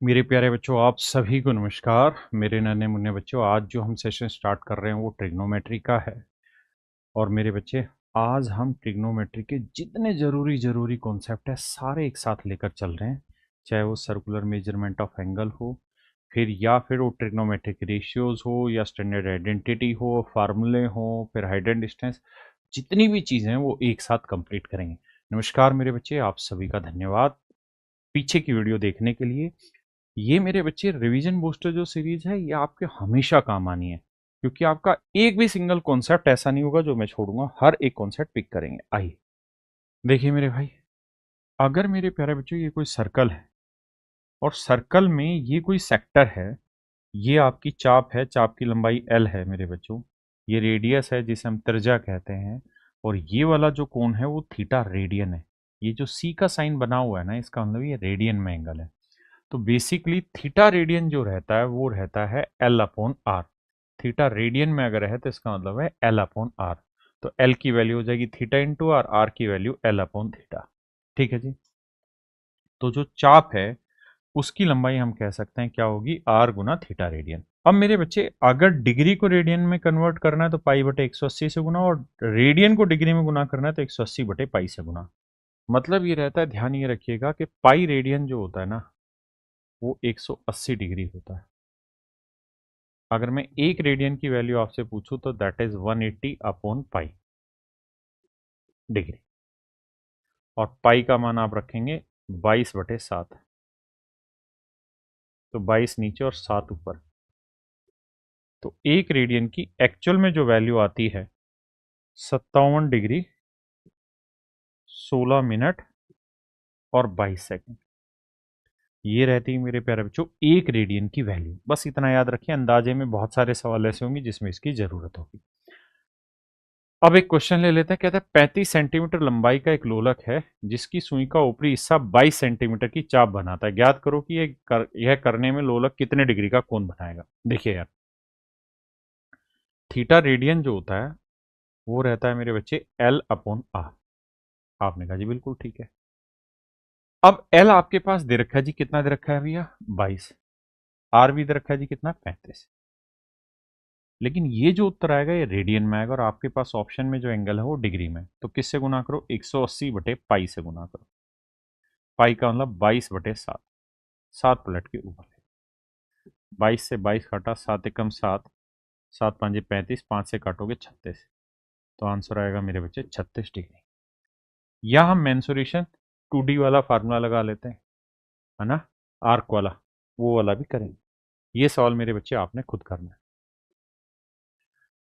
मेरे प्यारे बच्चों, आप सभी को नमस्कार। मेरे नन्हे मुन्ने बच्चों, आज जो हम सेशन स्टार्ट कर रहे हैं वो ट्रिग्नोमेट्री का है। और मेरे बच्चे, आज हम ट्रिग्नोमेट्री के जितने ज़रूरी कॉन्सेप्ट है सारे एक साथ लेकर चल रहे हैं। चाहे वो सर्कुलर मेजरमेंट ऑफ एंगल हो, फिर वो ट्रिग्नोमेट्रिक रेशियोज हो, या स्टैंडर्ड आइडेंटिटी हो, फार्मूले हो, फिर हाइट एंड डिस्टेंस, जितनी भी चीज़ें हैं वो एक साथ कंप्लीट करेंगे। नमस्कार मेरे बच्चे, आप सभी का धन्यवाद पीछे की वीडियो देखने के लिए। ये मेरे बच्चे रिवीजन बूस्टर जो सीरीज है ये आपके हमेशा काम आनी है, क्योंकि आपका एक भी सिंगल कॉन्सेप्ट ऐसा नहीं होगा जो मैं छोड़ूंगा। हर एक कॉन्सेप्ट पिक करेंगे। आइए देखिए मेरे भाई, अगर मेरे प्यारे बच्चों ये कोई सर्कल है और सर्कल में ये कोई सेक्टर है, ये आपकी चाप है, चाप की लंबाई एल है मेरे बच्चों, ये रेडियस है जिसे हम त्रिज्या कहते हैं, और ये वाला जो कोण है वो थीटा रेडियन है। ये जो सी का साइन बना हुआ है ना, इसका मतलब ये रेडियन में एंगल है। तो बेसिकली थीटा रेडियन जो रहता है वो रहता है L upon R. Theta radian में अगर है तो इसका मतलब है एल अपॉन आर। तो एल की वैल्यू हो जाएगी थीटा इंटू आर, आर की वैल्यू एल अपॉन थीटा। ठीक है जी। तो जो चाप है उसकी लंबाई हम कह सकते हैं क्या होगी, आर गुना थीटा रेडियन। अब मेरे बच्चे, अगर डिग्री को रेडियन में कन्वर्ट करना है तो पाई बटे 180 से गुना, और रेडियन को डिग्री में गुना करना है तो 180 बटे पाई से गुना। मतलब ये रहता है, ध्यान ये रखिएगा कि पाई रेडियन जो होता है ना वो 180 डिग्री होता है। अगर मैं एक रेडियन की वैल्यू आपसे पूछूं तो that is 180 upon pi degree. और पाई का मान आप रखेंगे 22/7। तो 22 नीचे और 7 ऊपर। तो एक रेडियन की एक्चुअल में जो वैल्यू आती है 57 डिग्री 16 मिनट और 22 सेकंड। ये रहती है मेरे प्यारे बच्चों एक रेडियन की वैल्यू। बस इतना याद रखिए, अंदाजे में बहुत सारे सवाल ऐसे होंगे जिसमें इसकी जरूरत होगी। अब एक क्वेश्चन ले लेते हैं। कहता है 35 सेंटीमीटर लंबाई का एक लोलक है जिसकी सुई का ऊपरी हिस्सा 22 सेंटीमीटर की चाप बनाता है। ज्ञात करो कि यह करने में लोलक कितने डिग्री का कोण बनाएगा। देखिए यार, थीटा रेडियन जो होता है वो रहता है मेरे बच्चे एल अपॉन आर। आपने कहा जी बिल्कुल ठीक है। अब एल आपके पास दे रखा है जी, कितना दे रखा है भैया, 22। आर भी दे रखा है जी, कितना, 35। लेकिन ये जो उत्तर आएगा ये रेडियन में आएगा, और आपके पास ऑप्शन में जो एंगल है वो डिग्री में। तो किससे गुना करो, 180 बटे पाई से गुना करो। पाई का मतलब 22/7। 7 पलट के ऊपर है। 22 से 22 काटा, 7 एकम 7, 7 पंजे 35, 5 से काटोगे 36। तो आंसर आएगा मेरे बच्चे 36 डिग्री। या हम मेंसुरेशन 2D वाला फार्मूला लगा लेते हैं, है ना, आर्क वाला, वो वाला भी करेंगे। ये सवाल मेरे बच्चे आपने खुद करना है।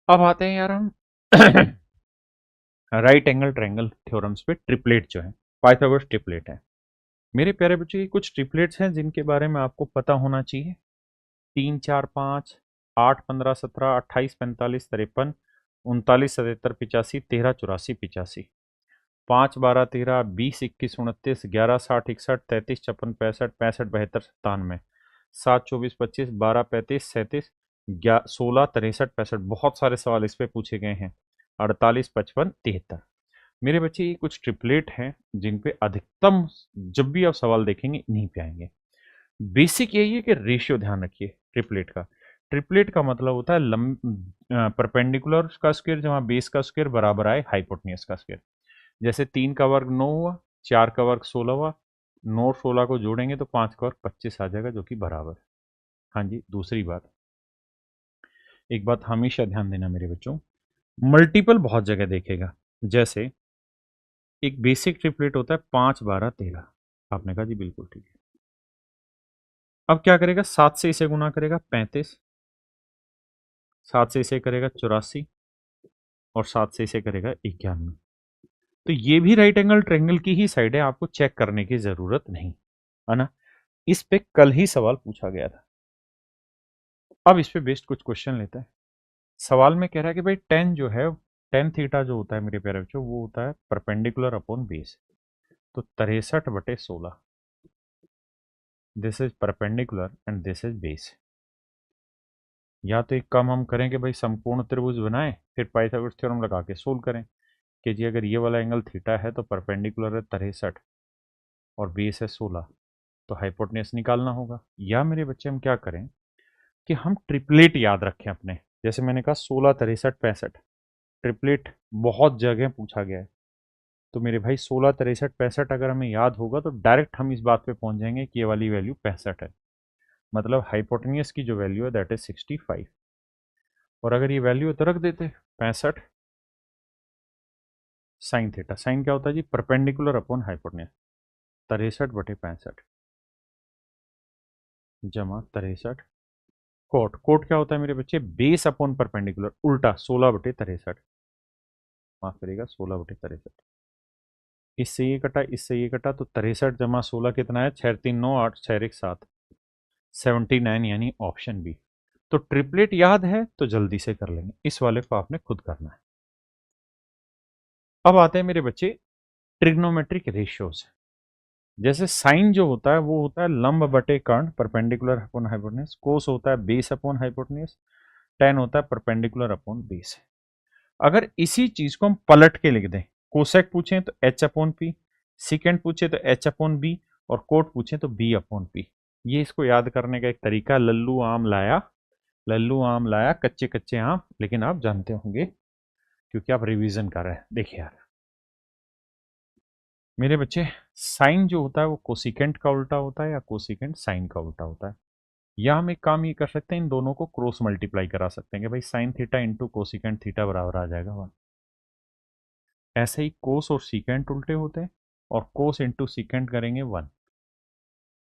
अब आते हैं यार हम राइट एंगल ट्रायंगल थ्योरम्स पे। ट्रिपलेट जो है, पाइथागोरस ट्रिपलेट है। मेरे प्यारे बच्चों, ये कुछ ट्रिपलेट्स हैं जिनके बारे में आपको पता होना चाहिए। 3 4 5, 8 15 17 28 45 53, 39 77 85, 13 84 85, 5 12 13 20 21 29 11 60 61 63 54 65 56 72 63 7 24 25 12 35 37 16 63 65। बहुत सारे सवाल इस पे पूछे गए हैं। 48 55 73। मेरे बच्चे, ये कुछ ट्रिपलेट हैं जिन पे अधिकतम जब भी आप सवाल देखेंगे इन्हीं पे आएंगे। बेसिक यही है कि रेशियो ध्यान रखिए ट्रिपलेट का। ट्रिपलेट का मतलब होता है परपेंडिकुलर का स्क्वायर जहाँ बेस का स्क्वायर बराबर आए हाइपोटेन्यूज का स्क्वायर। जैसे 3 का वर्ग 9 हुआ, 4 का वर्ग 16 हुआ, 9 16 को जोड़ेंगे तो 5 का वर्ग 25 आ जाएगा, जो कि बराबर। हाँ जी, दूसरी बात, एक बात हमेशा ध्यान देना मेरे बच्चों, मल्टीपल बहुत जगह देखेगा। जैसे एक बेसिक ट्रिपलेट होता है 5 12 13। आपने कहा जी बिल्कुल ठीक है। अब क्या करेगा, 7 से इसे गुना करेगा 35, 7 से इसे करेगा 84, और 7 से इसे करेगा 91। तो ये भी राइट एंगल ट्रायंगल की ही साइड है, आपको चेक करने की जरूरत नहीं है ना। इस पे कल ही सवाल पूछा गया था। अब इस पे बेस्ड कुछ क्वेश्चन लेते हैं। सवाल में कह रहा है कि भाई टेन जो है, टेन थीटा जो होता है मेरे प्यारे बच्चों, वो होता है परपेंडिकुलर अपॉन बेस। तो 63/16, this is perpendicular and this is base. या तो एक काम हम करें कि भाई समकोण त्रिभुज बनाएं, फिर पाइथागोरस थ्योरम लगा के सोल्व करें कि जी अगर ये वाला एंगल थीटा है तो परपेंडिकुलर है 63 और बेस है 16, तो हाइपोटेन्यूज निकालना होगा। या मेरे बच्चे हम क्या करें कि हम ट्रिपलेट याद रखें अपने, जैसे मैंने कहा 16, 63, 65 ट्रिपलेट बहुत जगह पूछा गया है। तो मेरे भाई 16, 63, 65 अगर हमें याद होगा तो डायरेक्ट हम इस बात पे पहुंच जाएंगे कि ये वाली वैल्यू 65 है, मतलब हाइपोटेन्यूज की जो वैल्यू है दैट इज 65। और अगर ये वैल्यू तो रख देते 65 साइन थीटा, साइन क्या होता है जी, परपेंडिकुलर अपॉन हाइपोटेन्यूज, 63/65 जमा 63 कोट, कोट क्या होता है मेरे बच्चे, बेस अपॉन परपेंडिकुलर, उल्टा 16/63, माफ करिएगा 16/63। इससे ये कटा, इससे ये कटा, तो 63 जमा 16 कितना है, 6 3 9 8 6 1 7 79, यानी ऑप्शन बी। तो ट्रिपलेट याद है तो जल्दी से कर लेंगे, इस वाले को आपने खुद करना है। अब आते हैं मेरे बच्चे ट्रिग्नोमेट्रिक रेशियोज। जैसे साइन जो होता है वो होता है लंब बटे कर्ण, परपेंडिकुलर अपॉन हाइपोटेन्यूज, कोस होता है बेस अपॉन हाइपोटेन्यूज, टेन होता है परपेंडिकुलर अपॉन बेस। अगर इसी चीज को हम पलट के लिख दें, कोसेक पूछे तो एच अपॉन पी, सिकेंड पूछे तो एच अपॉन बी, और कोट पूछे तो बी अपॉन पी। ये इसको याद करने का एक तरीका, लल्लू आम लाया, लल्लू आम लाया कच्चे कच्चे आम, लेकिन आप जानते होंगे क्योंकि आप रिवीजन कर रहे हैं। देखिए यार मेरे बच्चे, साइन जो होता है वो कोसिकेंट का उल्टा होता है या कोसिकेंट साइन का उल्टा होता है। या हम एक काम ये कर सकते हैं, इन दोनों को क्रॉस मल्टीप्लाई करा सकते हैं कि भाई sine theta into cosecant theta बराबर आ जाएगा 1। ऐसे ही कोस और सीकेंट उल्टे होते हैं, और कोस इंटू सीकेंट करेंगे 1।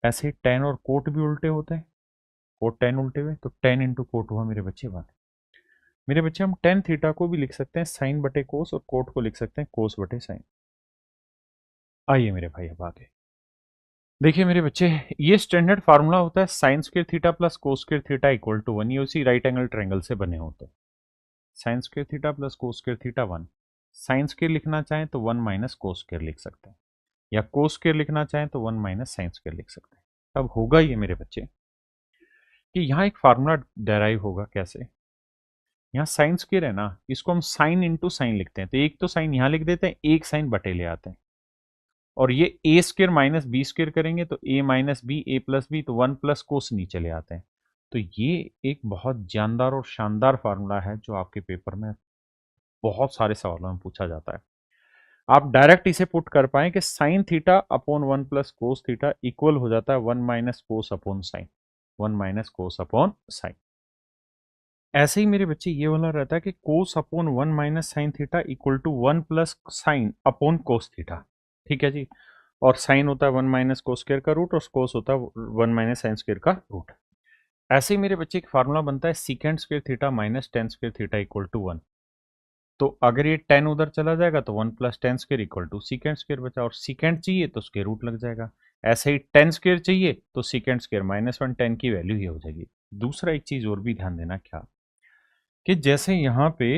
ऐसे ही टेन और कोट भी उल्टे होते हैं, कोट टेन उल्टे हुए तो टेन इंटू कोट हुआ मेरे बच्चे 1। मेरे बच्चे हम टेन थीटा को भी लिख सकते हैं साइन बटे कोस, और कोट को लिख सकते हैं कोस बटे साइन। आइए मेरे भाई अब आगे देखिए मेरे बच्चे, ये स्टैंडर्ड फार्मूला होता है sine square theta plus cos square theta equal to 1। ये उसी राइट एंगल ट्रायंगल से बने होते हैं। Sign square theta plus cos square theta 1, sine square लिखना चाहें तो 1 माइनस कोस स्क्वायर लिख सकते हैं, या कोस स्क्वायर लिखना चाहें तो 1 माइनस साइन स्क्वायर लिख सकते हैं। अब होगा ये मेरे बच्चे कि यहाँ एक फार्मूला डेराइव होगा कैसे, यहाँ साइन स्क्वायर है ना, इसको हम साइन इंटू साइन लिखते हैं, तो एक तो साइन यहाँ लिख देते हैं, एक साइन बटे ले आते हैं, और ये ए स्क्र माइनस बी स्क्र करेंगे तो ए माइनस बी, ए प्लस बी, तो 1 प्लस कोस नीचे ले आते हैं। तो ये एक बहुत जानदार और शानदार फार्मूला है जो आपके पेपर में बहुत सारे सवालों में पूछा जाता है। आप डायरेक्ट इसे पुट कर पाए कि sine theta upon 1 plus cos theta equal हो जाता है 1 minus cos upon sine, 1 minus cos upon sine. ऐसे ही मेरे बच्चे ये वाला रहता है कि cos upon 1 minus sine theta equal to 1 plus sine upon cos theta. ठीक है जी, और साइन होता है 1 माइनस कोस स्क्वायर का रूट, और कोस होता है 1 माइनस साइन स्क्वायर का रूट। ऐसे ही मेरे बच्चे एक फार्मूला बनता है secant square theta minus tan square theta equal to 1। तो अगर ये 10 उधर चला जाएगा तो 1 plus tan square equal to secant square बचा, और सीकेंट चाहिए तो स्क्वायर रूट लग जाएगा। ऐसे ही 10 स्क्वायर चाहिए तो सीकेंट स्क्वायर माइनस 1, 10 की वैल्यू ही हो जाएगी। दूसरा एक चीज और भी ध्यान देना क्या, कि जैसे यहाँ पे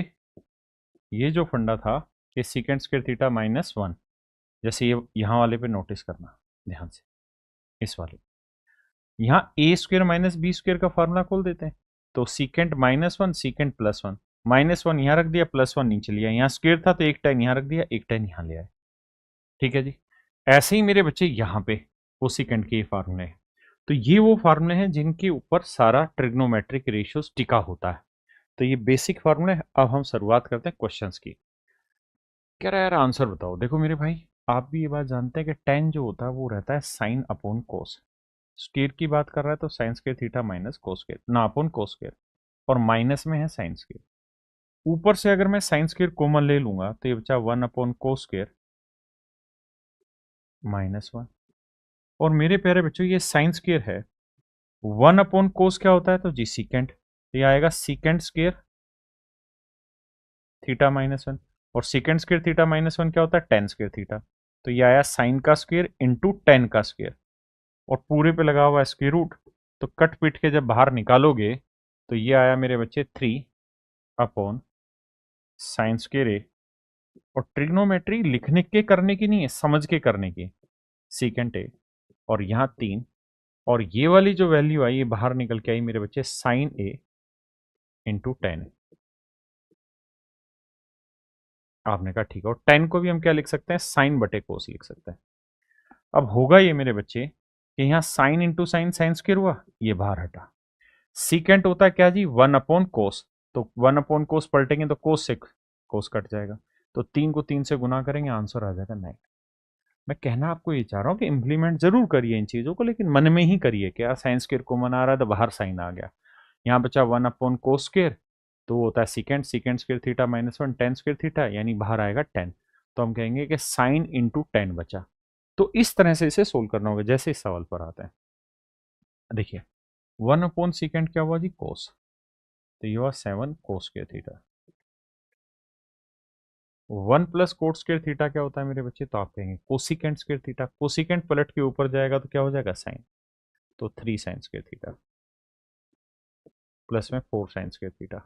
ये जो फंडा था कि सीकेंट स्क्वायर थीटा माइनस 1, जैसे ये यहाँ वाले पे नोटिस करना ध्यान से, इस वाले यहाँ ए स्क्वायर माइनस बी स्क्वायर का फार्मूला खोल देते हैं, तो secant minus 1 secant plus 1, minus 1 यहाँ रख दिया, प्लस 1 नीचे लिया, यहाँ स्क्वायर था तो एक टेन यहाँ रख दिया, एक टेन यहाँ ले आए। ठीक है जी, ऐसे ही मेरे बच्चे यहाँ पे वो सीकेंट के फार्मूले हैं। तो ये वो फार्मूले हैं जिनके ऊपर सारा ट्रिग्नोमेट्रिक रेशियोज टिका होता है। तो ये बेसिक फार्मूले। अब हम शुरुआत करते हैं क्वेश्चंस की। कह रहा है यार आंसर बताओ। देखो मेरे भाई, आप भी ये बात जानते हैं कि टेन जो होता है वो रहता है साइन अपॉन कोस। स्क्वायर की बात कर रहा है तो sign square theta minus cos square ना अपॉन कोस स्क्वायर, और माइनस में है साइन स्क्वायर। ऊपर से अगर मैं साइन स्क्वायर कॉमन ले लूंगा तो ये बचा 1 अपॉन कोस स्क्वायर माइनस 1। और मेरे प्यारे बच्चों ये साइन स्क्वायर है, 1 अपॉन कोस क्या होता है तो जी सीकेंट, तो ये आएगा सीकेंट स्क्वायर थीटा माइनस 1, और सीकेंट स्क्वायर थीटा माइनस 1 क्या होता है टेन स्क्वायर थीटा, तो ये आया साइन का स्क्वायर इंटू टेन का स्क्वायर, और पूरे पे लगा हुआ है स्क्वायर रूट। तो कट पिट के जब बाहर निकालोगे तो ये आया मेरे बच्चे 3 अपॉन साइन स्क्वायर ए, और ट्रिग्नोमेट्री लिखने के करने की नहीं है, समझ के करने की, सीकेंट ए, और यहाँ 3, और ये वाली जो वैल्यू आई ये बाहर निकल के आई मेरे बच्चे साइन ए इंटू 10। आपने कहा ठीक है, और 10 को भी हम क्या लिख सकते हैं, साइन बटे कोस लिख सकते हैं। अब होगा ये मेरे बच्चे कि यहाँ sine into sine sine square हुआ, ये बाहर हटा। सीकेंट होता है क्या जी, 1/कोस, तो 1/कोस पलटेंगे तो कोस से कोस कट जाएगा, तो 3 को 3 से गुना करेंगे, आंसर आ जाएगा 9। मैं कहना आपको ये चाह रहा हूँ कि इंप्लीमेंट जरूर करिए इन चीज़ों को, लेकिन मन में ही करिए। क्या साइन स्क्वायर कॉमन आ रहा है तो बाहर साइन आ गया, यहाँ बचा 1/कोस स्क्वायर, तो वो होता है secant, secant square theta -1 ten square theta, यानी बाहर आएगा 10। तो हम कहेंगे कि साइन इंटू 10 बचा। तो इस तरह से इसे सोल्व करना होगा जैसे इस सवाल पर आता है। देखिए 1/सीकेंट क्या हुआ जी, कोस, तो ये हुआ 7 कोस square theta. 1 + coat square theta क्या होता है मेरे बच्चे, तो आप कहेंगे कोसिकेंट स्क्वायर थीटा, कोसिकेंट पलट के ऊपर जाएगा तो क्या हो जाएगा साइन, तो 3 साइन स्क्वायर थीटा प्लस में 4 साइन स्क्वायर थीटा।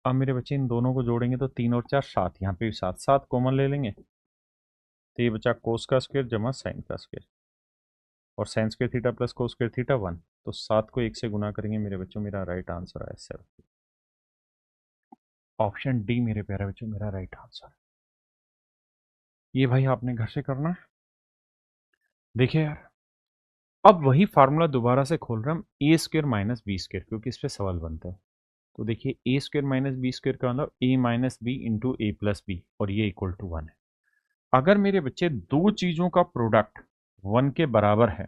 अब मेरे बच्चे इन दोनों को जोड़ेंगे तो 3 और 4 7, यहाँ पे भी 7 7 कॉमन ले लेंगे, तो ये बचा कोस का स्क्वायर जमा साइन का स्क्वायर, और sign square theta plus cos square theta 1, तो 7 को 1 से गुना करेंगे मेरे बच्चों, मेरा राइट आंसर आया 7। ऑप्शन डी मेरे प्यारे बच्चों मेरा राइट आंसर। ये भाई आपने घर से करना है। देखिए यार, अब वही फार्मूला दोबारा से खोल रहे हम, ए स्क्वायर माइनस बी स्क्वायर, क्योंकि इस पे सवाल बनता है। तो देखिए ए स्क्वायर माइनस बी स्क्वायर का मतलब ए minus B into A plus B, और ये इक्वल टू 1 है। अगर मेरे बच्चे दो चीज़ों का प्रोडक्ट 1 के बराबर है,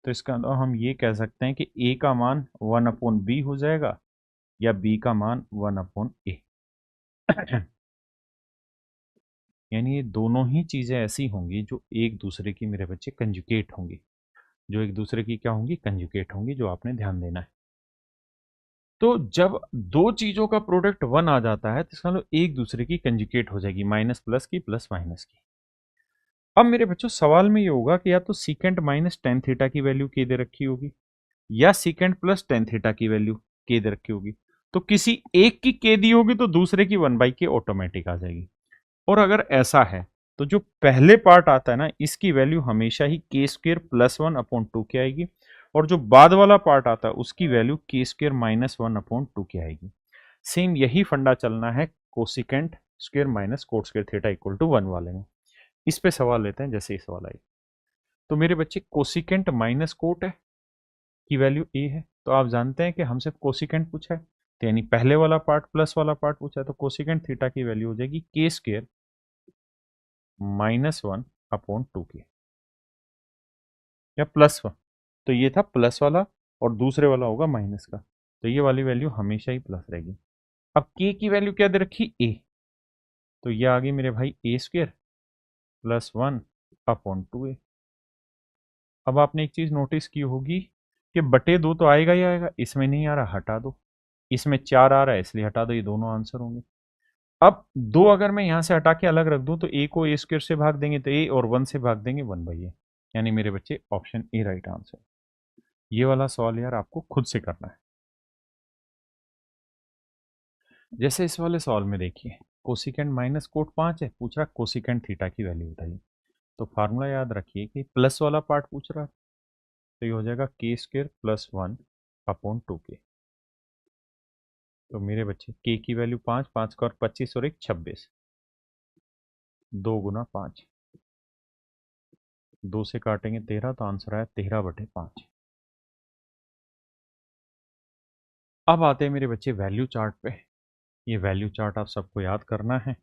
तो इसका मतलब हम ये कह सकते हैं कि ए का मान 1/b हो जाएगा, या बी का मान 1/a। यानी ये दोनों ही चीज़ें ऐसी होंगी जो एक दूसरे की मेरे बच्चे कंजुकेट होंगी, जो एक दूसरे की क्या होंगी, कंजुकेट होंगी, जो आपने ध्यान देना है। तो जब दो चीजों का प्रोडक्ट 1 आ जाता है तो इसका मतलब एक दूसरे की कंजुकेट हो जाएगी, माइनस प्लस की, प्लस माइनस की। अब मेरे बच्चों सवाल में ये होगा कि या तो सीकेंट माइनस टेन थीटा की वैल्यू के दे रखी होगी, या सीकेंट प्लस टेन थीटा की वैल्यू के दे रखी होगी। तो किसी एक की के दी होगी तो दूसरे की 1/k ऑटोमेटिक आ जाएगी। और अगर ऐसा है तो जो पहले पार्ट आता है ना, इसकी वैल्यू हमेशा ही के स्क्र प्लस 1/2 की आएगी, और जो बाद वाला पार्ट आता है उसकी वैल्यू के स्क्र -1/2 की आएगी। सेम यही फंडा चलना है cosecant square minus cot square theta equal to 1 वाले में। इस पे सवाल लेते हैं, जैसे ये सवाल आई। तो मेरे बच्चे कोसिकेंट माइनस कोट है की वैल्यू ए है, तो आप जानते हैं कि हमसे कोसिकेंट पूछा है, तो यानी पहले वाला पार्ट प्लस वाला पार्ट पूछा है, तो कोसिकेंट थीटा की वैल्यू हो जाएगी के स्क्र -1/2 की, या +1। तो ये था प्लस वाला, और दूसरे वाला होगा माइनस का, तो ये वाली वैल्यू हमेशा ही प्लस रहेगी। अब के की वैल्यू क्या दे रखी, ए, तो ये आ गई मेरे भाई A² +1/2a। अब आपने एक चीज नोटिस की होगी कि बटे 2 तो आएगा ही आएगा, इसमें नहीं आ रहा हटा दो, इसमें 4 आ रहा है इसलिए हटा दो, ये दोनों आंसर होंगे। अब 2 अगर मैं यहां से हटा के अलग रख दूं तो ए को A² से भाग देंगे तो ए, और 1 से भाग देंगे 1/a, यानी मेरे बच्चे ऑप्शन ए राइट आंसर। ये वाला सवाल यार आपको खुद से करना है। जैसे इस वाले सवाल में देखिए, कोसिकेंट माइनस कोट 5 है, पूछ रहा कोसिकेंट थीटा की वैल्यू बताइए। तो फार्मूला याद रखिए कि प्लस वाला पार्ट पूछ रहा है, तो ये हो जाएगा के² +1/2 के। तो मेरे बच्चे के की वैल्यू 5, 5 का और 25 और 1 26, 2 गुना 5, 2 से काटेंगे 13, तो आंसर आया 13/5। अब आते हैं मेरे बच्चे वैल्यू चार्ट पे। ये वैल्यू चार्ट आप सबको याद करना है।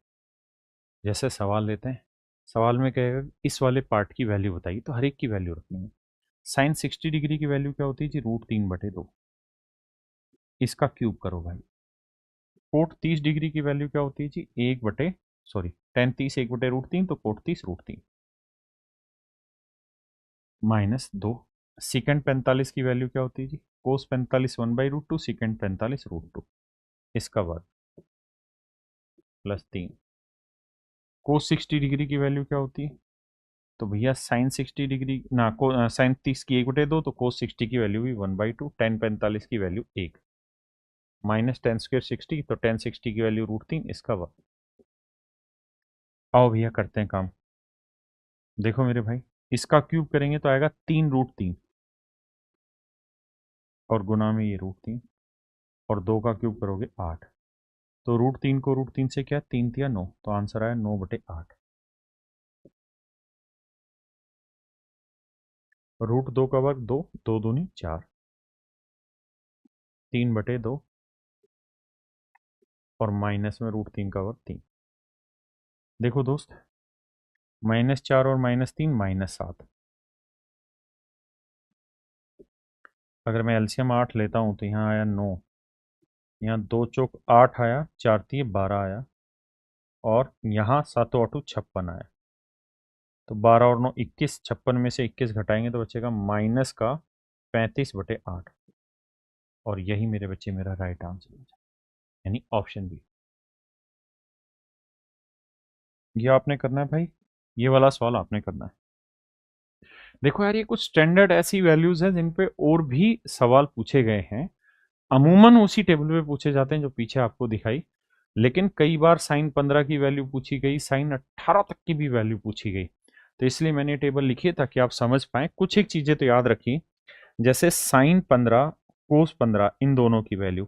जैसे सवाल लेते हैं, सवाल में कहेगा इस वाले पार्ट की वैल्यू बताइए, तो हर एक की वैल्यू रखनी है। साइन 60 डिग्री की वैल्यू क्या होती है जी, √3/2। इसका क्यूब करो भाई। कोट 30 डिग्री की वैल्यू क्या होती है जी, टेन 30 1/√3, तो कोट 30 √3 -2। सिकेंड 45 की वैल्यू क्या होती है जी, कोस 45 1/√2, सिकेंड 45 √2, इसका वर्ग +3। कोस 60 डिग्री की वैल्यू क्या होती है, तो भैया साइन 60 डिग्री ना को साइन 30 की 1/2, तो कोस 60 की वैल्यू भी 1/2, टेन 45 की वैल्यू 1, माइनस टेन स्क्र 60, तो टेन 60 की वैल्यू √3, इसका वर्ग। आओ भैया करते हैं काम। देखो मेरे भाई, इसका क्यूब करेंगे तो आएगा 3√3, और गुना में ये √3, और 2 का क्यूब करोगे 8, तो √3 को √3 से क्या, 3 तिया 9, तो आंसर आया 9/8। रूट 2 का वर्ग 2, 2 दूनी 4, 3/2 और माइनस में रूट 3 का वर्ग 3। देखो दोस्त, -4 और -3 -7। अगर मैं एलसीएम 8 लेता हूँ तो यहाँ आया 9, यहाँ 2 चौक 8 आया, 4 3 12 आया, और यहाँ 7 8 56 आया। तो 12 और 9 21, 56 में से 21 घटाएंगे तो बचेगा माइनस का 35/8। और यही मेरे बच्चे मेरा राइट आंसर हो जाए, यानी ऑप्शन बी। ये आपने करना है भाई, ये वाला सवाल आपने करना है। देखो यार, ये कुछ स्टैंडर्ड ऐसी वैल्यूज हैं जिन पे और भी सवाल पूछे गए हैं। अमूमन उसी टेबल पे पूछे जाते हैं जो पीछे आपको दिखाई, लेकिन कई बार साइन 15 की वैल्यू पूछी गई, साइन 18 तक की भी वैल्यू पूछी गई। तो इसलिए मैंने टेबल लिखी है ताकि आप समझ पाए। कुछ एक चीजें तो याद रखिए, जैसे साइन 15 कोस 15, इन दोनों की वैल्यू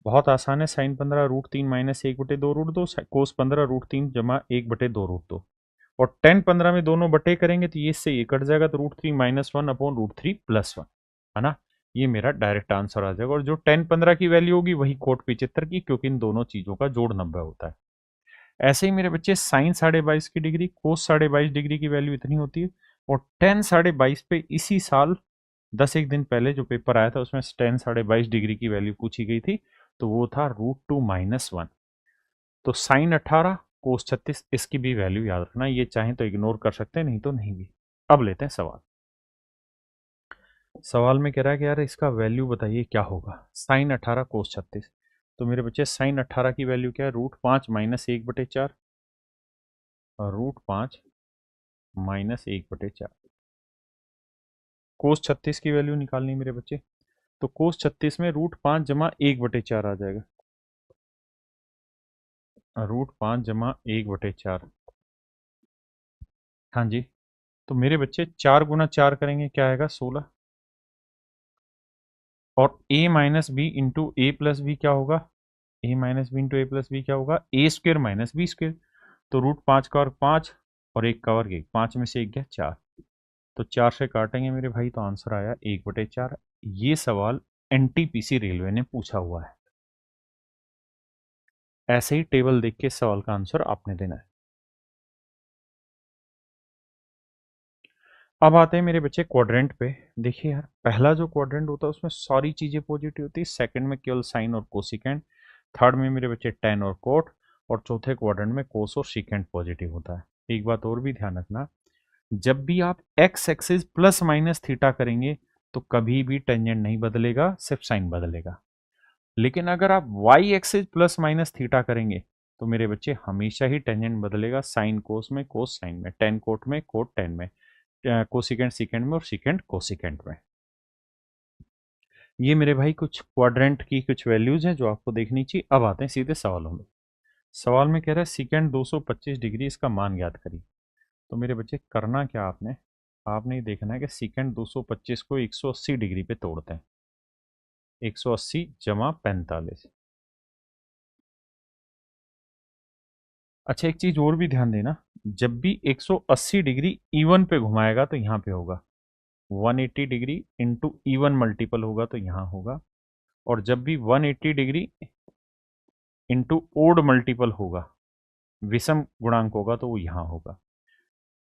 बहुत आसान है। साइन 15 रूट 3 माइनस 1/2 रूट 2, कोस 15 रूट 3 जमा 1/2 रूट 2। और टेन 15 में दोनों बटे करेंगे तो ये इससे ये कट जाएगा, तो रूट 3 -1 अपॉन रूट 3 +1, है ना। ये मेरा डायरेक्ट आंसर आ जाएगा। और जो टेन 15 की वैल्यू होगी वही कोट 75 की, क्योंकि इन दोनों चीजों का जोड़ 90 होता है। ऐसे ही मेरे बच्चे साइन 22.5 की डिग्री, कोस 22.5 डिग्री की वैल्यू इतनी होती है। और टेन 22.5 पे इसी साल 10 एक दिन पहले जो पेपर आया था उसमें टेन 22.5 डिग्री की वैल्यू पूछी गई थी, तो वो था रूट 2 -1। तो साइन 18 कोस 36, इसकी भी वैल्यू याद रखना। ये चाहें तो इग्नोर कर सकते हैं, नहीं तो नहीं भी। अब लेते हैं सवाल। सवाल में कह रहा है कि यार इसका वैल्यू बताइए क्या होगा, साइन 18 कोस 36। तो मेरे बच्चे साइन 18 की वैल्यू क्या है, रूट 5 माइनस 1/4, और रूट 5 माइनस 1/4। कोस 36 की वैल्यू निकालनी है मेरे बच्चे, तो कोस 36 में रूट 5 जमा 1/4 आ जाएगा, रूट 5 जमा 1/4। हाँ जी, तो मेरे बच्चे 4 गुना 4 करेंगे, क्या आएगा 16। और a minus B into A plus B क्या होगा, a minus B into A plus B क्या होगा, a² माइनस b²। तो रूट 5 का वर्ग 5 और 1 का वर्ग 1, 5 में से 1 गया 4। तो 4 से काटेंगे मेरे भाई, तो आंसर आया 1/4। ये सवाल एनटीपीसी रेलवे ने पूछा हुआ है। ऐसे ही टेबल देख के इस सवाल का आंसर आपने देना है। अब आते हैं मेरे बच्चे क्वाड्रेंट पे। देखिए यार, पहला जो क्वाड्रेंट होता है उसमें सारी चीजें पॉजिटिव होती है, सेकंड में केवल साइन और कोसिकेंट, थर्ड में मेरे बच्चे टेन और कोट, और चौथे क्वाड्रेंट में कोस और सीकेंट पॉजिटिव होता है। एक बात और भी ध्यान रखना, जब भी आप x axis plus minus theta करेंगे तो कभी भी टेंजेंट नहीं बदलेगा, सिर्फ साइन बदलेगा। लेकिन अगर आप Y axis plus minus theta करेंगे तो मेरे बच्चे हमेशा ही टेंजेंट बदलेगा, साइन कोस में, कोस साइन में, टेन कोट में, कोट टेन में, कोसिकेंट सीकेंट में, और सीकेंट कोसिकेंट में। ये मेरे भाई कुछ क्वाड्रेंट की कुछ वैल्यूज हैं जो आपको देखनी चाहिए। अब आते हैं सीधे सवालों में। सवाल में कह रहा है सीकेंट 225 डिग्री, इसका मान ज्ञात करिए। तो मेरे बच्चे करना क्या आपने, आपने ये देखना है कि सीकेंट 225 को 180 डिग्री पे तोड़ते हैं। 180 जमा 45। अच्छा, एक चीज और भी ध्यान देना, जब भी 180 डिग्री इवन पे घुमाएगा तो यहाँ पे होगा, 180 डिग्री इंटू इवन मल्टीपल होगा तो यहाँ होगा, और जब भी 180 डिग्री इंटू ओड मल्टीपल होगा, विषम गुणांक होगा, तो वो यहाँ होगा,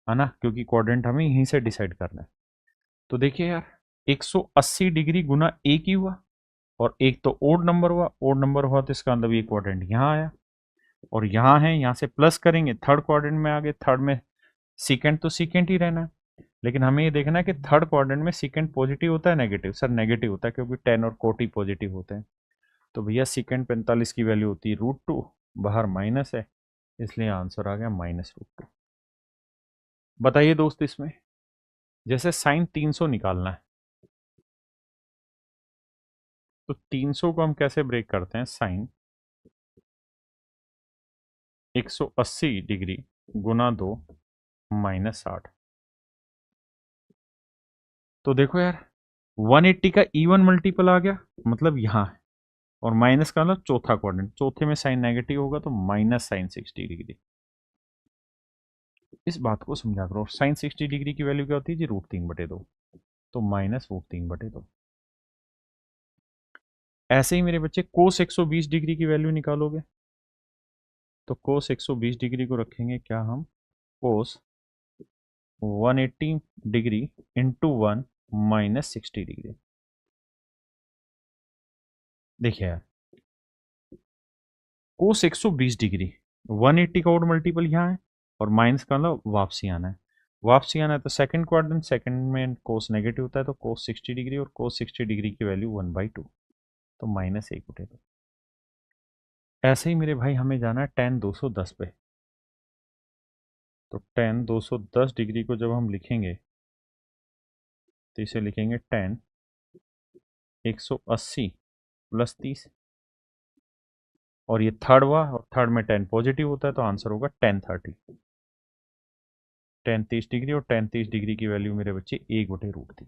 है ना, क्योंकि क्वाड्रेंट हमें यहीं से डिसाइड करना है। तो देखिए यार, 180 डिग्री गुना एक ही हुआ, और एक तो ओड नंबर हुआ, ओड नंबर हुआ तो इसका मतलब ये क्वाड्रेंट यहाँ आया, और यहाँ है, यहाँ से प्लस करेंगे, थर्ड क्वाड्रेंट में आ गए। थर्ड में सीकेंट तो सीकेंट ही रहना है, लेकिन हमें ये देखना है कि थर्ड क्वाड्रेंट में सीकेंट पॉजिटिव होता है नेगेटिव। सर नेगेटिव होता है, क्योंकि टेन और कोट ही पॉजिटिव होते हैं। तो भैया सीकेंट 45 की वैल्यू होती है रूट 2, बाहर माइनस है, इसलिए आंसर आ गया -√2। बताइए दोस्त, इसमें जैसे साइन 300 निकालना है, तो 300 को हम कैसे ब्रेक करते हैं, साइन 180 डिग्री गुना 2 -60। तो देखो यार, 180 का इवन मल्टीपल आ गया, मतलब यहाँ है, और माइनस का मतलब चौथा क्वाड्रेंट, चौथे में साइन नेगेटिव होगा तो -sin 60 डिग्री। इस बात को समझा करो। साइन 60 डिग्री की वैल्यू क्या होती है जी? √3/2, तो माइनस √3/2। ऐसे ही मेरे बच्चे कोस 120 डिग्री की वैल्यू निकालोगे तो कोस 120 डिग्री को रखेंगे क्या हम? कोस 180 डिग्री इंटू 1 माइनस 60 डिग्री। देखिए यार, कोस 120 डिग्री 180 का और मल्टीपल यहाँ है और माइनस का मतलब वापसी आना है। वापसी आना है तो सेकंड क्वाड्रेंट, सेकंड में कोस नेगेटिव होता है, तो कोस 60 डिग्री और कोस 60 डिग्री की वैल्यू 1/2, तो -1 उठेगा। ऐसे ही मेरे भाई हमें जाना है tan 210 पे। तो tan 210 डिग्री को जब हम लिखेंगे तो इसे लिखेंगे tan 180 + 30, और ये थर्ड हुआ और थर्ड में tan पॉजिटिव होता है तो आंसर होगा tan 30। tan 30 डिग्री और tan 30 डिग्री की वैल्यू मेरे बच्चे 1/√3।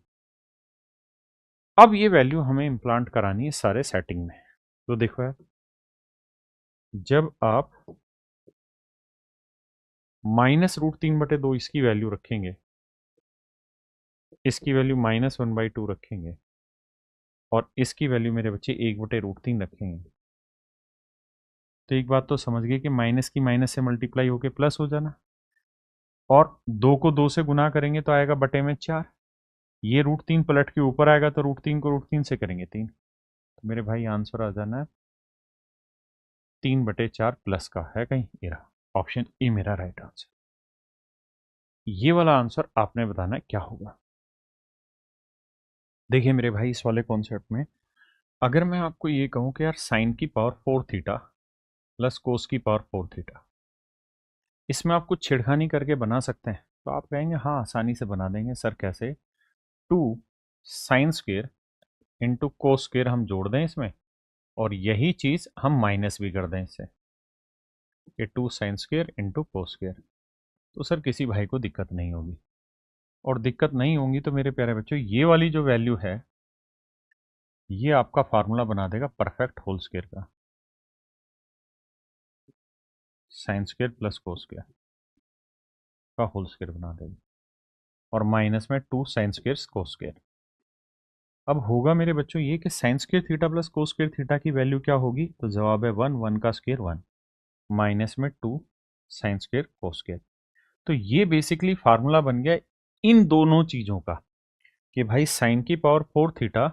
अब ये वैल्यू हमें इम्प्लांट करानी है सारे सेटिंग में। तो देखो यार, जब आप -√3/2 इसकी वैल्यू रखेंगे, इसकी वैल्यू -1/2 रखेंगे और इसकी वैल्यू मेरे बच्चे 1/√3 रखेंगे, तो एक बात तो समझ गए कि माइनस की माइनस से मल्टीप्लाई होके प्लस हो जाना, और 2 को 2 से गुना करेंगे तो आएगा बटे में 4। ये √3 पलट के ऊपर आएगा तो √3 को √3 से करेंगे 3, तो मेरे भाई आंसर आ जाना है 3/4 प्लस का है कहीं, ये रहा ऑप्शन ए मेरा राइट आंसर। ये वाला आंसर आपने बताना है क्या होगा। देखिए मेरे भाई, इस वाले कॉन्सेप्ट में अगर मैं आपको ये कहूं कि यार साइन की पावर 4 थीटा प्लस कोस की पावर 4 थीटा, इसमें आप कुछ छिड़खानी करके बना सकते हैं, तो आप कहेंगे हाँ आसानी से बना देंगे सर, कैसे? 2 sine square into cos square हम जोड़ दें इसमें, और यही चीज़ हम माइनस भी कर दें इससे, ये 2 sine square into cos square, तो सर किसी भाई को दिक्कत नहीं होगी। और दिक्कत नहीं होंगी तो मेरे प्यारे बच्चों, ये वाली जो वैल्यू है ये आपका फार्मूला बना देगा परफेक्ट होल स्क्वेयर का, sine square plus cos square का होल स्क्वेयर बना देगा, और माइनस में 2 साइन स्क्वेयर कोस स्क्वेयर। अब होगा मेरे बच्चों ये कि sine square theta plus cos square theta की वैल्यू क्या होगी? तो जवाब है 1, 1 का स्क्वेयर 1, माइनस में 2 साइन स्क्वेयर कोस स्क्वेयर। तो ये बेसिकली फार्मूला बन गया इन दोनों चीज़ों का कि भाई साइन की पावर 4 थीटा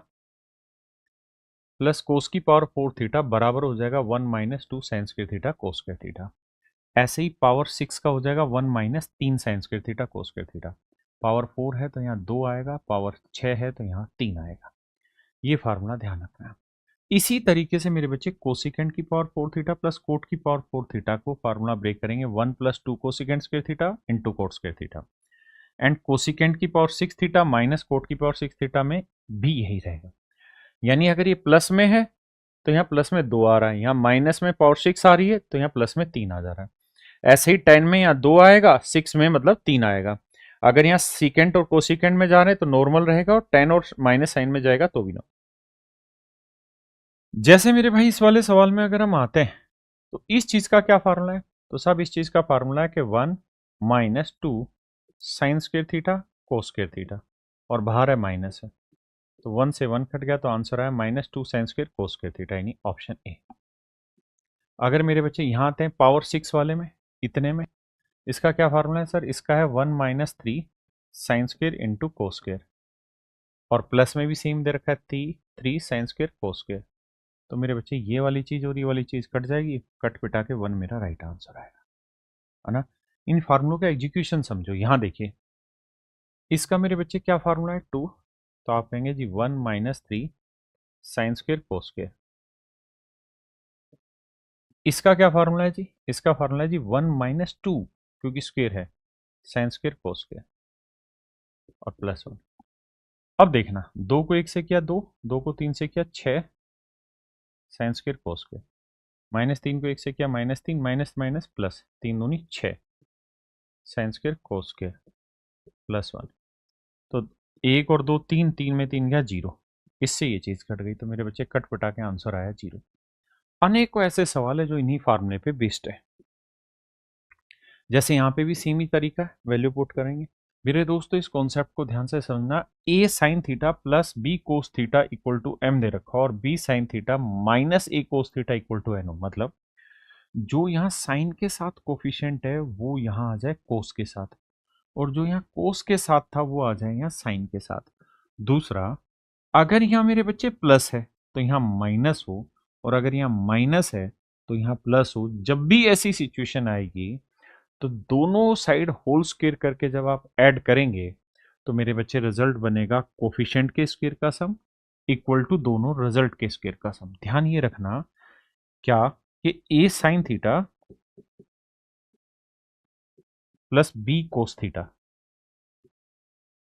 प्लस कोस की पावर 4 थीटा बराबर हो जाएगा 1 minus 2 sine square theta cos square theta. ऐसे ही पावर 6 का हो जाएगा 1 minus 3 sine square theta cos square theta. Power 4 है तो यहाँ 2 आएगा, पावर 6 है तो यहाँ 3 आएगा। ये फार्मूला ध्यान रखना है। इसी तरीके से मेरे बच्चे कोसिकेंट की पावर 4 थीटा प्लस कोट की पावर 4 थीटा को फार्मूला ब्रेक करेंगे 1 + 2 cosecant square theta into coat square theta, and cosecant की पावर 6 थीटा माइनस कोट की पावर 6 थीटा में भी यही रहेगा। यानी अगर ये प्लस में है तो यहाँ प्लस में 2 आ रहा है, यहाँ माइनस में पावर 6 आ रही है तो यहाँ प्लस में 3 आ जा रहा है। ऐसे ही 10 में यहाँ 2 आएगा, 6 में मतलब 3 आएगा। अगर यहाँ सीकेंट और कोसिकेंट में जा रहे हैं तो नॉर्मल रहेगा, और 10 और माइनस साइन में जाएगा तो भी नॉर्मल। जैसे मेरे भाई इस वाले सवाल में अगर हम आते हैं तो इस चीज का क्या फार्मूला है? तो सब इस चीज का फार्मूला है कि 1 minus 2 sine square theta cos square theta, और बाहर है माइनस है, तो 1 से 1 कट गया तो आंसर आया -2 sine square cos square theta, यानी ऑप्शन ए। अगर मेरे बच्चे यहाँ आते हैं पावर 6 वाले में, इतने में, इसका क्या फार्मूला है सर? इसका है 1 minus 3 sine square into cos square, और प्लस में भी सेम दे रखा है 3 साइन स्क्वेयर कोस स्क्वेयर। तो मेरे बच्चे ये वाली चीज़ और ये वाली चीज़ कट जाएगी, कट पिटा के 1 मेरा राइट आंसर आएगा, है ना। इन फार्मूलों का एग्जीक्यूशन समझो। यहाँ देखिए, इसका मेरे बच्चे क्या फार्मूला है? 2, तो आप कहेंगे जी 1 minus 3 sine square cos square. इसका क्या फार्मूला है जी? इसका फार्मूला है जी 1 माइनस 2, क्योंकि स्क्वेयर है, साइन स्क्वेयर कोस स्क्वेयर, और +1। अब देखना, 2 को 1 से किया 2, 2 को 3 से किया 6 साइन स्क्वेयर कोस स्क्वेयर, -3 को 1 से किया -3, माइनस माइनस प्लस, 3 दूनी 6 साइन स्क्वेयर कोस स्क्वेयर +1। तो 1 और 2 3, 3 में 3 गया 0, इससे ये चीज़ कट गई, तो मेरे बच्चे कट पटा के आंसर आया 0। अनेकों ऐसे सवाल है जो इन्हीं फार्मूले पे बेस्ड है। जैसे यहाँ पे भी सेम ही तरीका है, वैल्यू पुट करेंगे। मेरे दोस्तों इस कॉन्सेप्ट को ध्यान से समझना, a sine theta plus b cos theta equal to m दे रखा और b sine theta minus a cos theta equal to n हो। मतलब जो यहाँ साइन के साथ कोफिशिएंट है वो यहाँ आ जाए कोस के साथ, और जो यहाँ कोस के साथ था वो आ जाए यहाँ साइन के साथ। दूसरा, अगर यहाँ मेरे बच्चे प्लस है तो यहाँ माइनस हो, और अगर यहाँ माइनस है तो यहाँ प्लस हो। जब भी ऐसी सिचुएशन आएगी तो दोनों साइड होल स्क्वायर करके जब आप ऐड करेंगे तो मेरे बच्चे रिजल्ट बनेगा कोफिशिएंट के स्क्वायर का सम इक्वल टू दोनों रिजल्ट के स्क्वायर का सम। ध्यान ये रखना क्या कि a sine theta plus b cos theta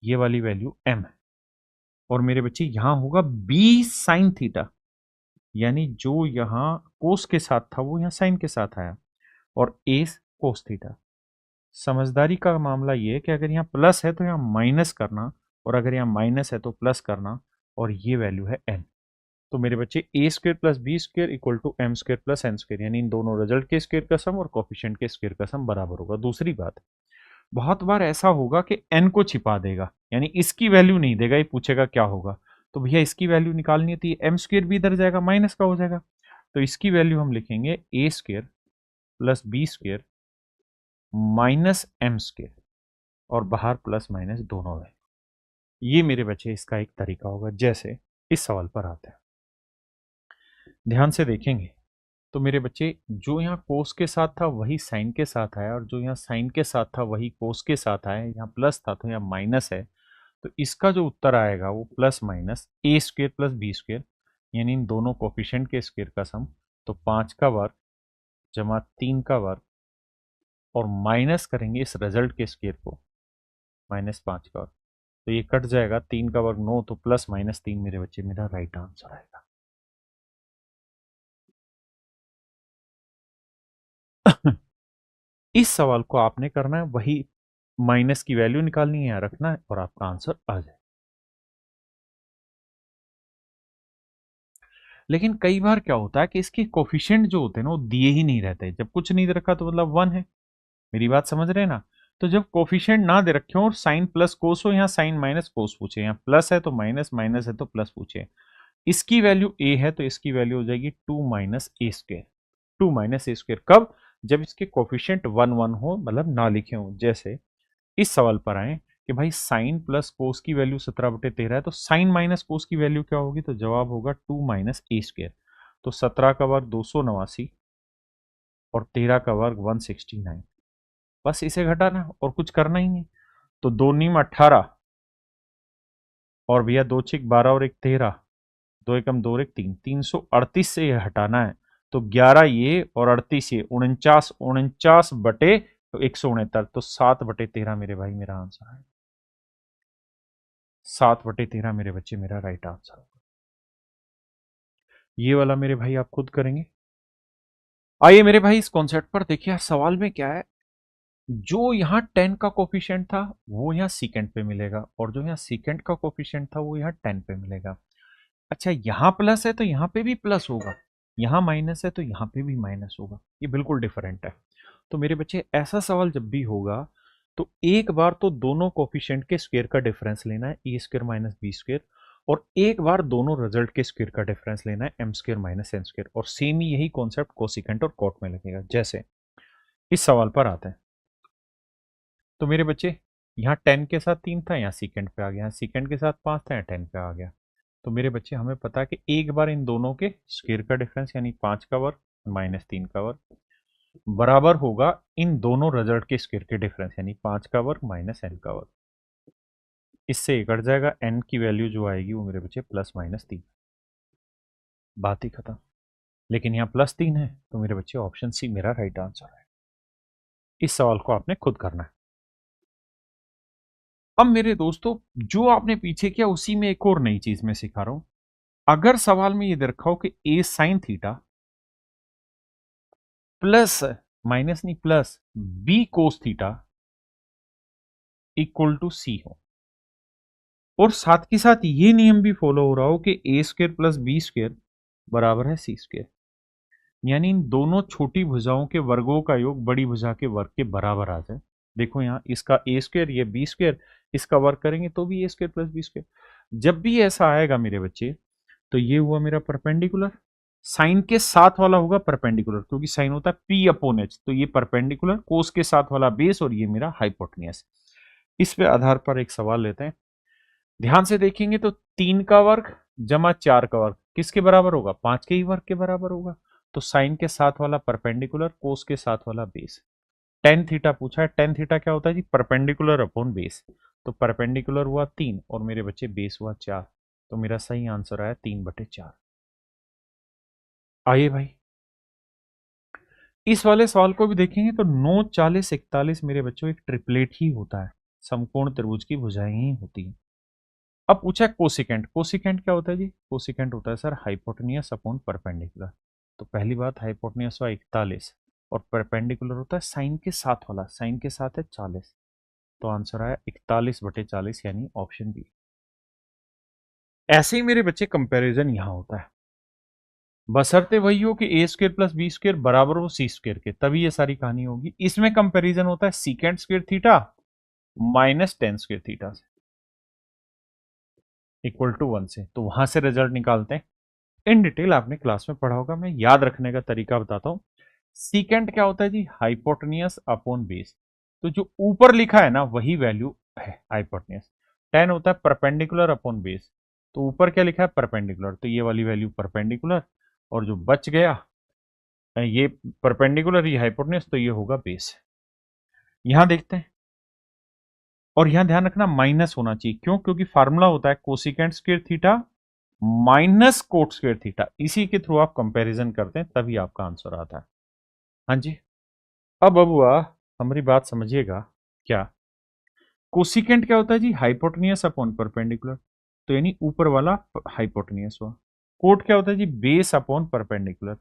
ये वाली वैल्यू m है, और मेरे बच्चे यहां होगा b साइन थीटा, यानी जो यहां कोस के साथ था वो यहां साइन के साथ आया, और a कोस थीटा। समझदारी का मामला ये है कि अगर यहाँ प्लस है तो यहाँ माइनस करना, और अगर यहाँ माइनस है तो प्लस करना, और ये वैल्यू है n। तो मेरे बच्चे a square plus b square equal to m square plus n square, यानी इन दोनों रिजल्ट के स्क्वायर का सम और कोफिशिएंट के स्क्वायर का सम बराबर होगा। दूसरी बात, बहुत बार ऐसा होगा कि n को छिपा देगा, यानी इसकी वैल्यू नहीं देगा, ये पूछेगा क्या होगा। तो भैया इसकी वैल्यू निकालनी है तो ये एम स्क्वायर भी इधर जाएगा, माइनस का हो जाएगा। तो इसकी वैल्यू हम लिखेंगे a square plus b square minus m square, और बाहर प्लस माइनस दोनों है। ये मेरे बच्चे इसका एक तरीका होगा। जैसे इस सवाल पर आते हैं, ध्यान से देखेंगे तो मेरे बच्चे जो यहाँ कोस के साथ था वही साइन के साथ आया, और जो यहाँ साइन के साथ था वही कोस के साथ आया। यहाँ प्लस था तो यहाँ माइनस है, तो इसका जो उत्तर आएगा वो प्लस माइनस ए स्क्वेयर प्लस बी स्क्वेयर, यानी इन दोनों कोफिशिएंट के स्क्वेयर का सम। तो 5 का वर्ग जमा 3 का वर्ग, और माइनस करेंगे इस रिजल्ट के स्क्वेयर को, माइनस 5 का वर्ग, तो ये कट जाएगा। 3 का वर्ग 9, तो प्लस माइनस 3 मेरे बच्चे मेरा राइट आंसर आएगा। इस सवाल को आपने करना है, वही माइनस की वैल्यू निकालनी है, रखना है, और आपका आंसर आ जाए। लेकिन कई बार क्या होता है कि इसके कोफिशिएंट जो होते हैं ना वो दिए ही नहीं रहते। जब कुछ नहीं दे रखा तो मतलब 1 है। मेरी बात समझ रहे हैं ना? तो जब कोफिशिएंट ना दे रखे हो और साइन प्लस कोस हो, यहाँ साइन माइनस कोस पूछे, यहाँ प्लस है तो माइनस, माइनस है तो प्लस पूछे। इसकी वैल्यू ए है तो इसकी वैल्यू हो जाएगी 2 माइनस ए स्क्वायर। 2 माइनस ए स्क्वायर कब? जब इसके कोफिशिएंट 1 1 हो, मतलब ना लिखे हो। जैसे इस सवाल पर आए कि भाई साइन प्लस कोस की वैल्यू 17/13 है, तो साइन माइनस कोस की वैल्यू क्या होगी? तो जवाब होगा 2 माइनस ए स्क्वायर। तो 17 का वर्ग 289 और 13 का वर्ग 169। बस इसे घटाना और कुछ करना ही नहीं। तो 2 नीम 18, और भैया 2 छिक 12 और 1 13, 2 एकम 2 और 1 3, 338 से ये हटाना है। तो 11 ये और 38 ये, 49, 49 बटे तो 169, तो 7/13 मेरे भाई मेरा आंसर है। 7/13 मेरे बच्चे मेरा राइट आंसर होगा। ये वाला मेरे भाई आप खुद करेंगे। आइए मेरे भाई इस कॉन्सेप्ट पर देखिए, सवाल में क्या है। जो यहाँ 10 का कोफिशिएंट था वो यहाँ सीकेंड पे मिलेगा, और जो यहाँ सीकेंड का कोफिशिएंट था वो यहाँ 10 पे मिलेगा। अच्छा, यहाँ प्लस है तो यहाँ पे भी प्लस होगा, यहाँ माइनस है तो यहाँ पे भी माइनस होगा। ये बिल्कुल डिफरेंट है। तो मेरे बच्चे ऐसा सवाल जब भी होगा तो एक बार तो दोनों कोफिशिएंट के स्क्वायर का डिफरेंस लेना है, ए स्क्वायर माइनस बी स्क्वायर, और एक बार दोनों रिजल्ट के स्क्वायर का डिफरेंस लेना है, M square minus N square. और सेम ही यही कॉन्सेप्ट कोसिकेंट और कॉट में लगेगा। जैसे इस सवाल पर आते हैं, तो मेरे बच्चे यहाँ 10 के साथ 3 था, यहाँ सीकेंड पे आ गया, यहाँ सीकेंड के साथ 5 था, यहाँ 10 पे आ गया। तो मेरे बच्चे हमें पता है कि एक बार इन दोनों के स्क्वायर का डिफरेंस, यानी 5 का वर्ग माइनस 3 का वर्ग, बराबर होगा इन दोनों रिजल्ट के स्क्वायर के डिफरेंस, यानी 5 का वर्ग माइनस एन का वर्ग। इससे कट जाएगा, एन की वैल्यू जो आएगी वो मेरे बच्चे प्लस माइनस 3। बात ही खत्म। लेकिन यहाँ +3 है, तो मेरे बच्चे ऑप्शन सी मेरा राइट आंसर है। इस सवाल को आपने खुद करना है। अब मेरे दोस्तों, जो आपने पीछे किया उसी में एक और नई चीज मैं सिखा रहा हूं। अगर सवाल में ये रखा हो कि a sine theta plus, minus नहीं plus, b cos theta equal to c हो, और साथ के साथ ये नियम भी फॉलो हो रहा हो कि ए स्क्वायर प्लस बी स्क्वायर बराबर है सी स्क्वायर। यानी इन दोनों छोटी भुजाओं के वर्गों का योग बड़ी भुजा के वर्ग के बराबर आ जाए। देखो यहाँ इसका ए स्क्वायर, ये बी स्क्वायर, इसका वर्ग करेंगे तो भी ए स्क्वायर प्लस बी स्क्वायर। जब भी ऐसा आएगा मेरे बच्चे, तो ये हुआ मेरा परपेंडिकुलर, साइन के साथ वाला होगा परपेंडिकुलर, क्योंकि साइन होता है पी अपॉन एच, तो ये परपेंडिकुलर, कोस के साथ वाला बेस, और ये मेरा हाइपोटेन्यूस। इस पे आधार पर एक सवाल लेते हैं। ध्यान से देखेंगे तो 3 का वर्ग जमा 4 का वर्ग किसके बराबर होगा? 5 के ही वर्ग के बराबर होगा। तो साइन के साथ वाला परपेंडिकुलर, कोस के साथ वाला बेस। टेन थीटा पूछा है, टेन थीटा क्या होता है जी? Perpendicular upon base. तो परपेंडिकुलर हुआ 3 और मेरे बच्चे बेस हुआ 4, तो मेरा सही आंसर आया 3/4। आइए भाई इस वाले सवाल को भी देखेंगे तो 9, 40, 41 मेरे बच्चों एक ट्रिपलेट ही होता है, समकोण त्रिभुज की भुजाएं ही होती हैं। अब पूछा है कोसिकेंट, कोसिकेंट क्या होता है जी? कोसिकेंट होता है सर हाइपोटेनियस अपॉन परपेंडिकुलर। तो पहली बात हाइपोटेनियस हुआ 41 और परपेंडिकुलर होता है साइन के साथ वाला, साइन के साथ है 40, तो आंसर आया 41/40 यानी ऑप्शन बी। ऐसे ही मेरे बच्चे कंपैरिजन यहां होता है, बशर्ते वही हो कि ए स्क्र प्लस बी स्क्र बराबर हो सी स्क्र के, तभी ये सारी कहानी होगी। इसमें कंपैरिजन होता है secant square theta minus ten square theta से इक्वल टू 1 से, तो वहां से रिजल्ट निकालते हैं। इन डिटेल आपने क्लास में पढ़ा होगा, मैं याद रखने का तरीका बताता हूं। सीकेंट क्या होता है जी? हाइपोटेनियस अपॉन बेस, तो जो ऊपर लिखा है ना वही वैल्यू है हाइपोटेनियस। टेन होता है परपेंडिकुलर अपॉन बेस, तो ऊपर क्या लिखा है? परपेंडिकुलर, तो ये वाली वैल्यू परपेंडिकुलर, और जो बच गया ये परपेंडिकुलर, ये हाइपोटेन्यूज, तो ये होगा बेस। यहां देखते हैं, और यहां ध्यान रखना माइनस होना चाहिए, क्यों? क्योंकि फार्मूला होता है cosecant square theta minus cot square theta, इसी के थ्रू आप कंपैरिजन करते हैं तभी आपका आंसर आता है। हाँ जी। अब हुआ, हमारी बात समझिएगा। क्या कोसिकेंट क्या होता है जी? हाइपोटेनियस अपॉन परपेंडिकुलर, तो यानी ऊपर वाला हाइपोटेनियस हुआ। कोट क्या होता है जी? बेस अपॉन परपेंडिकुलर,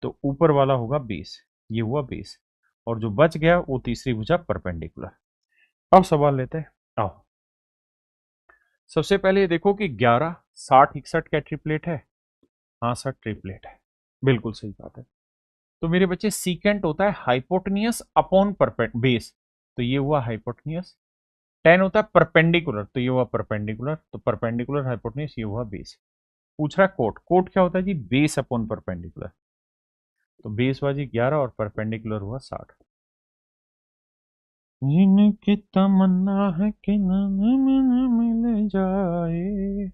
तो ऊपर वाला होगा बेस, ये हुआ बेस, और जो बच गया वो तीसरी भुजा परपेंडिकुलर। अब सवाल लेते हैं, आओ। सबसे पहले ये देखो कि 11, 60, 61 क्या ट्रिपलेट है? हाँ सर ट्रिपलेट है, बिल्कुल सही बात है। तो मेरे बच्चे सीकेंट होता है हाइपोटेनियस अपॉन परपेंड बेस, तो ये हुआ हाइपोटेनियस। टेन होता है परपेंडिकुलर, तो ये हुआ परपेंडिकुलर, तो परपेंडिकुलर हाइपोटेनियस, ये हुआ बेस। पूछ रहा है कोट, कोट क्या होता है जी? बेस अपॉन परपेंडिकुलर, तो बेस हुआ जी 11 और परपेंडिकुलर हुआ 60। जिनकी तमन्ना है कि न मिल जाए,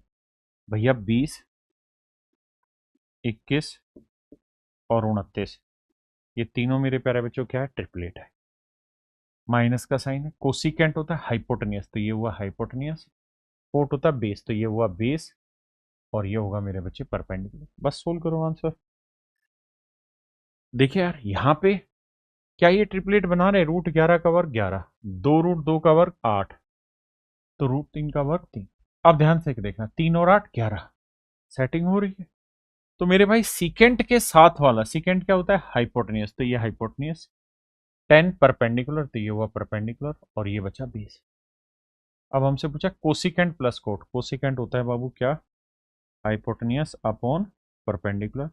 भैया 20, 21 और 29, ये तीनों मेरे प्यारे बच्चों क्या है? ट्रिपलेट है। माइनस का साइन है, कोसिकेंट होता है हाइपोटेनियस, तो ये हुआ हाइपोटेनियस। कोट होता है बेस, तो ये हुआ बेस, और ये होगा मेरे बच्चे परपेंडिकुलर। बस सोल्व करो आंसर। देखिए यार यहाँ पे क्या ये ट्रिपलेट बना रहे? √11 का वर्ग 11, 2 √2 का वर्ग 8, तो √3 का वर्ग 3। अब ध्यान से देखना, 3 और 8 11, सेटिंग हो रही है। तो मेरे भाई सीकेंट के साथ वाला, सीकेंट क्या होता है? हाइपोटेनियस, तो ये हाइपोटेनियस। 10 परपेंडिकुलर, तो ये हुआ परपेंडिकुलर, और ये बचा बेस। अब हमसे पूछा कोसिकेंट प्लस कोट, कोसिकेंट होता है बाबू क्या? हाइपोटेनियस अपॉन परपेंडिकुलर,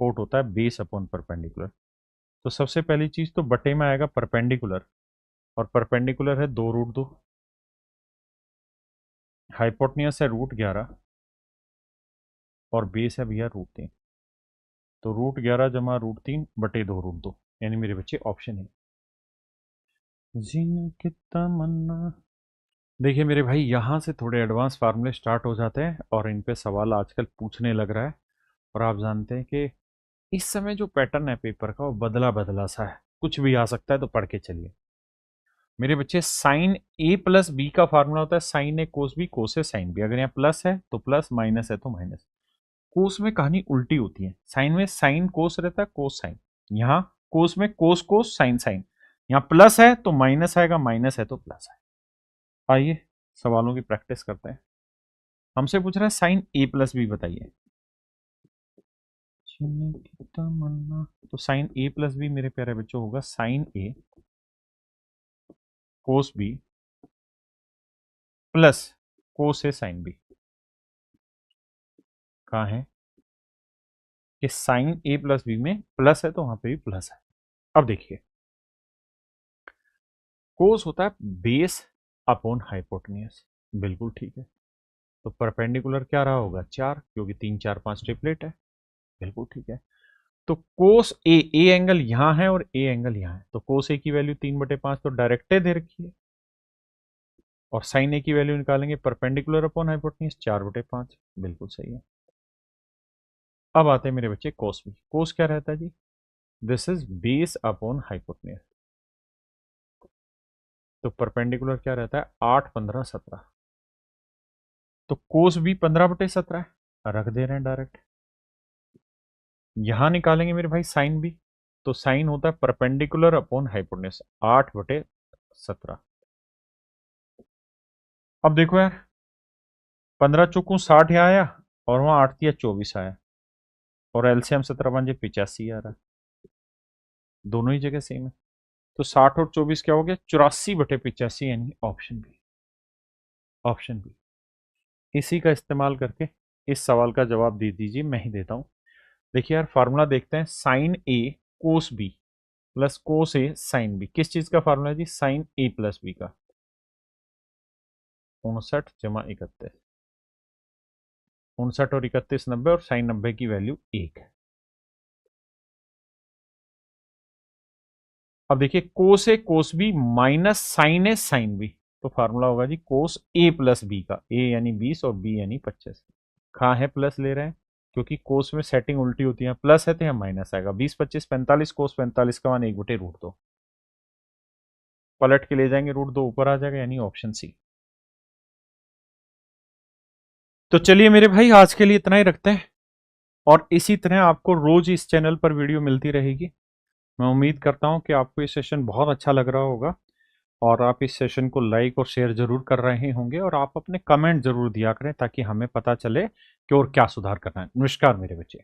कोट होता है बेस अपॉन परपेंडिकुलर। तो सबसे पहली चीज तो बटे में आएगा परपेंडिकुलर, और परपेंडिकुलर है 2 √2, हाइपोटेनियस है √11, और बेस है भैया √3, तो √11 जमा √3 बटे 2 √2, यानी मेरे बच्चे ऑप्शन है। जीने की तमन्ना। देखिए मेरे भाई यहाँ से थोड़े एडवांस फार्मूले स्टार्ट हो जाते हैं, और इन पे सवाल आजकल पूछने लग रहा है। और आप जानते हैं कि इस समय जो पैटर्न है पेपर का वो बदला बदला सा है, कुछ भी आ सकता है, तो पढ़ के चलिए मेरे बच्चे। साइन ए प्लस बी का फार्मूला होता है साइन ए कोस बी, कोस ए साइन बी। अगर यहाँ प्लस है तो प्लस, माइनस है तो माइनस। कोस में कहानी उल्टी होती है, साइन में साइन कोस रहता है, कोस साइन। यहाँ कोस में कोस कोस साइन साइन। यहाँ प्लस है तो माइनस आएगा, माइनस है तो प्लस आएगा। आइए सवालों की प्रैक्टिस करते हैं। हमसे पूछ रहा है साइन ए प्लस बी बताइए। तो साइन ए प्लस बी मेरे प्यारे बच्चों होगा साइन ए कोस बी प्लस कोस ए साइन बी। कहाँ है? कि साइन ए प्लस बी में प्लस है तो वहां पे भी प्लस है। अब देखिए, कोस होता है बेस अपॉन हाइपोटेन्यूज, बिल्कुल ठीक है। तो परपेंडिकुलर क्या रहा होगा, 4, क्योंकि 3 4 5 ट्रिपलेट है, बिल्कुल ठीक है। तो कोस ए एंगल यहां है और ए एंगल यहां है, तो कोस ए की वैल्यू 3/5 तो डायरेक्ट दे रखी है, और साइन ए की वैल्यू निकालेंगे परपेंडिकुलर अपॉन हाइपोटेन्यूज 4/5, बिल्कुल सही है। अब आते हैं मेरे बच्चे कोस बी। कोस क्या रहता है जी, this is base upon hypotenuse, तो परपेंडिकुलर क्या रहता है 8 15 17, तो कोस बी 15/17 है, रख दे रहे हैं डायरेक्ट। यहां निकालेंगे मेरे भाई साइन बी, तो साइन होता है परपेंडिकुलर अपॉन हाइपोटेन्यूज 8/17। अब देखो यार, 15 चौकू 60 यहाँ आया और वहां 8 तिया 24 आया, और एलसीएम 17 5 85 आ रहा है, दोनों ही जगह सेम है। तो 60 और 24 क्या हो गया, 84/85, यानी ऑप्शन बी। ऑप्शन बी, इसी का इस्तेमाल करके इस सवाल का जवाब दे दीजिए, मैं ही देता हूं। देखिए यार, फार्मूला देखते हैं, साइन ए कोस बी प्लस कोस ए साइन बी, किस चीज का फार्मूला है जी, साइन ए प्लस बी का। 59 जमा 31, 59 और 31 90, और साइन 90 की वैल्यू 1 है। अब देखिए, कोस ए कोस बी माइनस साइन ए साइन बी, तो फार्मूला होगा जी कोस ए प्लस बी का, ए यानी 20 और बी यानी 25। कहाँ है प्लस ले रहे हैं, क्योंकि कोस में सेटिंग उल्टी होती है, प्लस है तो यहाँ माइनस आएगा। 20 25 45, कोस 45 का मान 1/√2, पलट के ले जाएंगे √2 ऊपर आ जाएगा, यानी ऑप्शन सी। तो चलिए मेरे भाई, आज के लिए इतना ही रखते हैं, और इसी तरह आपको रोज इस चैनल पर वीडियो मिलती रहेगी। मैं उम्मीद करता हूं कि आपको ये सेशन बहुत अच्छा लग रहा होगा, और आप इस सेशन को लाइक और शेयर जरूर कर रहे होंगे, और आप अपने कमेंट जरूर दिया करें ताकि हमें पता चले कि और क्या सुधार करना है। नमस्कार मेरे बच्चे।